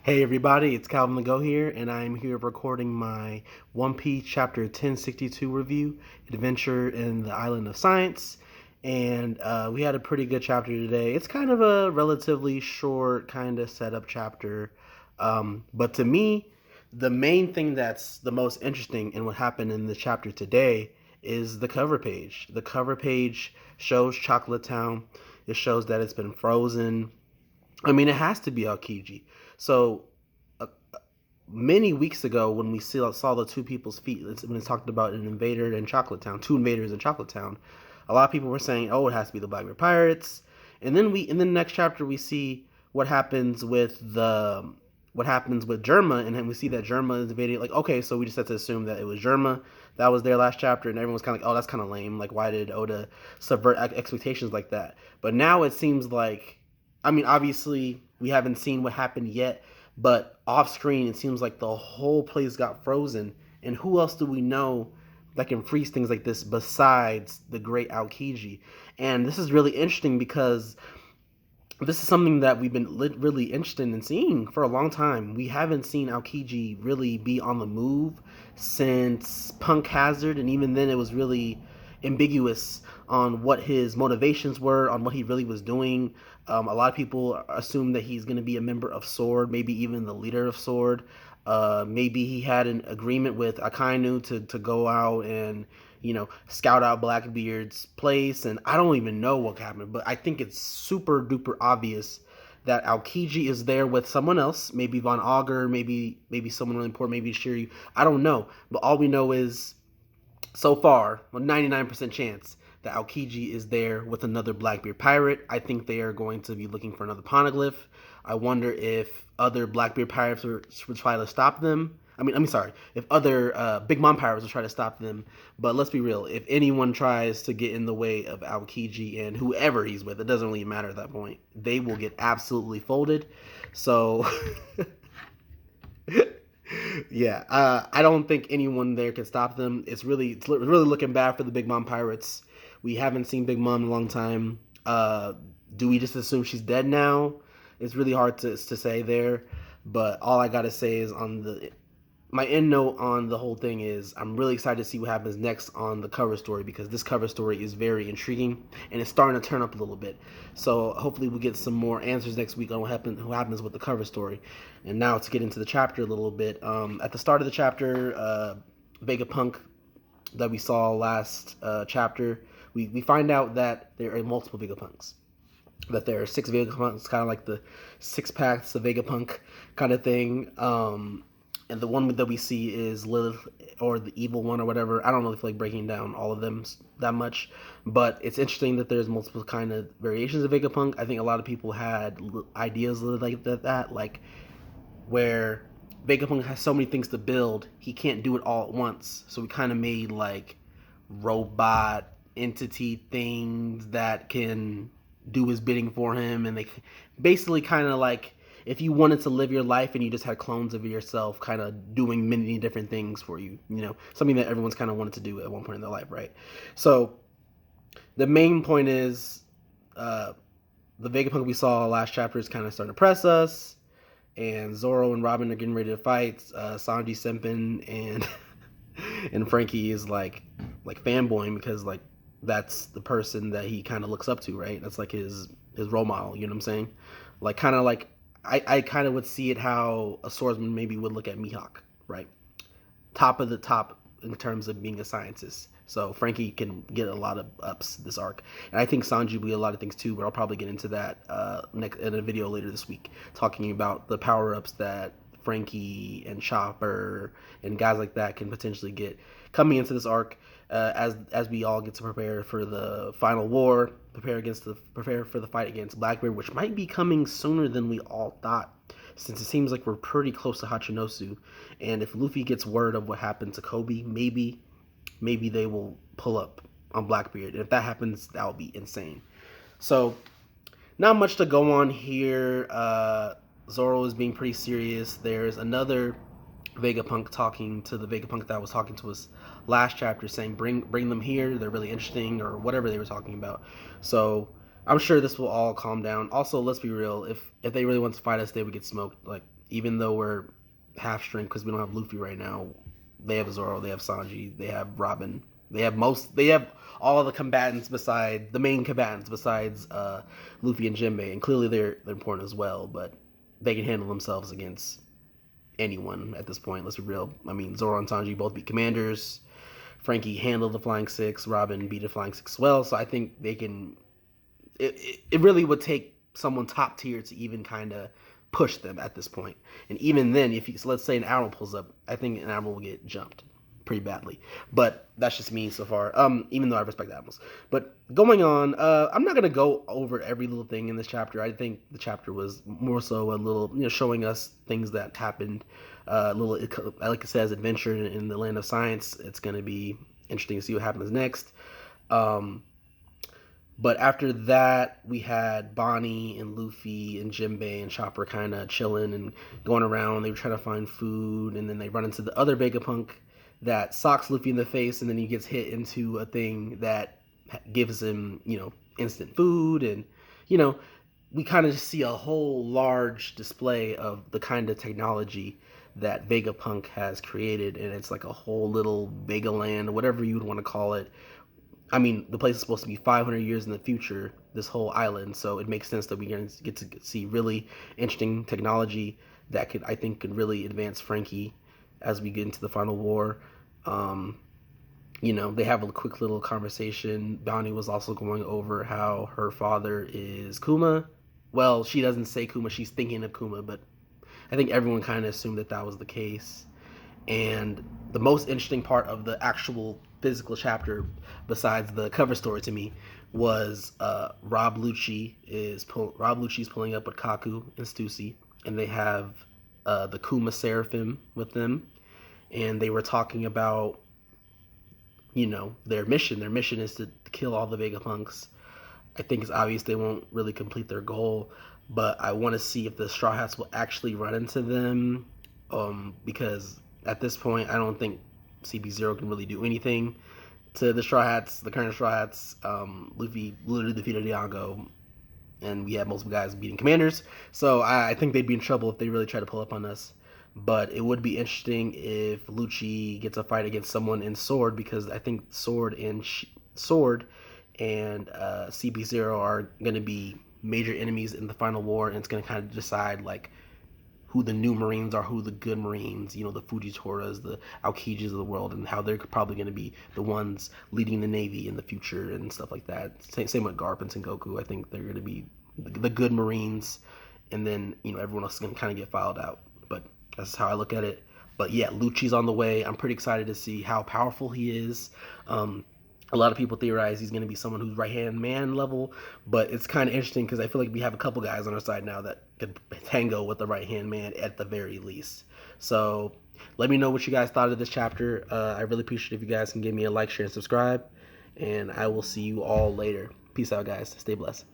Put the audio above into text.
Hey everybody, it's Calvin the Go here, and I'm here recording my One Piece Chapter 1062 review, Adventure in the Island of Science. And we had a pretty good chapter today. It's kind of a relatively short, kind of setup chapter. But to me, the main thing that's the most interesting in what happened in the chapter today is the cover page. The cover page shows Chocolate Town, it shows that it's been frozen. I mean, it has to be Aokiji. So uh, many weeks ago, when we saw the two people's feet, when it talked about an invader in Chocolate Town, two invaders in Chocolate Town, a lot of people were saying, "Oh, it has to be the Blackbeard Pirates." And then in the next chapter, we see what happens with Germa, and then we see that Germa is invading. Like, okay, so we just had to assume that it was Germa that was there last chapter, and everyone was kind of like, "Oh, that's kind of lame. Like, why did Oda subvert expectations like that?" But now it seems like, I mean, obviously we haven't seen what happened yet, but off screen it seems like the whole place got frozen. And who else do we know that can freeze things like this besides the great Aokiji? And this is really interesting because this is something that we've been really interested in seeing for a long time. We haven't seen Aokiji really be on the move since Punk Hazard, and even then it was really ambiguous on what his motivations were, on what he really was doing. A lot of people assume that he's going to be a member of Sword, maybe even the leader of Sword. Maybe he had an agreement with Akainu to go out and scout out Blackbeard's place, and I don't even know what happened, but I think it's super duper obvious that Aokiji is there with someone else, maybe Von Augur, maybe someone really important, maybe Shiryu. I don't know, but all we know is so far, a 99% chance that Aokiji is there with another Blackbeard pirate. I think they are going to be looking for another poneglyph. I wonder if other Blackbeard pirates would try to stop them. I mean, sorry, if other Big Mom pirates will try to stop them. But let's be real, if anyone tries to get in the way of Aokiji and whoever he's with, it doesn't really matter at that point. They will get absolutely folded. So yeah, I don't think anyone there can stop them. It's really looking bad for the Big Mom Pirates. We haven't seen Big Mom in a long time. Do we just assume she's dead now? It's really hard to say there. But all I gotta say is my end note on the whole thing is I'm really excited to see what happens next on the cover story, because this cover story is very intriguing and it's starting to turn up a little bit. So hopefully we get some more answers next week on what happens with the cover story. And now to get into the chapter a little bit. At the start of the chapter, Vegapunk that we saw last chapter, we find out that there are multiple Vegapunks. That there are 6 Vegapunks, kind of like the 6 packs of Vegapunk kind of thing. And the one that we see is Lilith, or the evil one, or whatever. I don't really feel like breaking down all of them that much, but it's interesting that there's multiple kind of variations of Vegapunk. I think a lot of people had ideas like that, like where Vegapunk has so many things to build, he can't do it all at once. So we kind of made like robot entity things that can do his bidding for him, and they basically kind of like if you wanted to live your life and you just had clones of yourself kind of doing many different things for you, something that everyone's kind of wanted to do at one point in their life, right? So the main point is the Vegapunk we saw last chapter is kind of starting to press us, and Zoro and Robin are getting ready to fight. Sanji Senpin and and Frankie is like fanboying, because like that's the person that he kind of looks up to, right? That's like his role model. You know what I'm saying? Like kind of like I kind of would see it how a swordsman maybe would look at Mihawk, right? Top of the top in terms of being a scientist. So Frankie can get a lot of ups this arc, and I think Sanji will get a lot of things too. But I'll probably get into that next in a video later this week, talking about the power ups that Frankie and Chopper and guys like that can potentially get coming into this arc, as we all get to prepare for the final war, prepare for the fight against Blackbeard, which might be coming sooner than we all thought, since it seems like we're pretty close to Hachinosu. And if Luffy gets word of what happened to Kobe, maybe they will pull up on Blackbeard. And if that happens, that would be insane. So, not much to go on here. Zoro is being pretty serious. There's another Vegapunk talking to the Vegapunk that was talking to us last chapter, saying bring them here. They're really interesting, or whatever they were talking about. So I'm sure this will all calm down. Also, let's be real. If they really want to fight us, they would get smoked. Like, even though we're half strength because we don't have Luffy right now, they have Zoro, they have Sanji, they have Robin, they have all of the combatants beside the main combatants besides Luffy and Jinbei, and clearly they're important as well. But they can handle themselves against anyone at this point. Let's be real. I mean, Zoro and Sanji both beat commanders. Frankie handled the Flying Six. Robin beat the Flying Six as well. So I think they can. It really would take someone top tier to even kind of push them at this point. And even then, if you, so let's say an Admiral pulls up, I think an Admiral will get jumped pretty badly. But that's just me so far. Even though I respect Admirals. But going on, I'm not gonna go over every little thing in this chapter. I think the chapter was more so a little, showing us things that happened. A little, like it says, adventure in the land of science. It's gonna be interesting to see what happens next. But after that, we had Bonnie and Luffy and Jinbei and Chopper kind of chilling and going around. They were trying to find food, and then they run into the other Vegapunk that socks Luffy in the face, and then he gets hit into a thing that gives him, instant food. And, we kind of just see a whole large display of the kind of technology that Vegapunk has created, and it's like a whole little Vega land, or whatever you would want to call it. I mean, the place is supposed to be 500 years in the future, this whole island, so it makes sense that we're going to get to see really interesting technology that I think, could really advance Frankie as we get into the final war. They have a quick little conversation. Bonnie was also going over how her father is Kuma. Well, she doesn't say Kuma, she's thinking of Kuma, but I think everyone kind of assumed that was the case. And the most interesting part of the actual physical chapter, besides the cover story to me, was Rob Lucci's pulling up with Kaku and Stussy, and they have the Kuma Seraphim with them, and they were talking about their mission. Their mission is to kill all the Vegapunks. I think it's obvious they won't really complete their goal, but I want to see if the Straw Hats will actually run into them, because at this point, I don't think CP0 can really do anything to the Straw Hats, the current Straw Hats. Luffy literally defeated Iago, and we have multiple guys beating commanders, so I think they'd be in trouble if they really try to pull up on us. But it would be interesting if Lucci gets a fight against someone in Sword, because I think Sword and CP0 are going to be major enemies in the final war, and it's going to kind of decide like who the new Marines are, who the good Marines, the Fujitoras, the Aokijis of the world, and how they're probably going to be the ones leading the Navy in the future and stuff like that. Same with Garp and Sengoku. I think they're going to be the good Marines, and then, everyone else is going to kind of get filed out. But that's how I look at it. But yeah, Lucci's on the way. I'm pretty excited to see how powerful he is. A lot of people theorize he's going to be someone who's right-hand man level, but it's kind of interesting because I feel like we have a couple guys on our side now that could tango with the right-hand man at the very least. So let me know what you guys thought of this chapter. I really appreciate if you guys can give me a like, share, and subscribe, and I will see you all later. Peace out, guys. Stay blessed.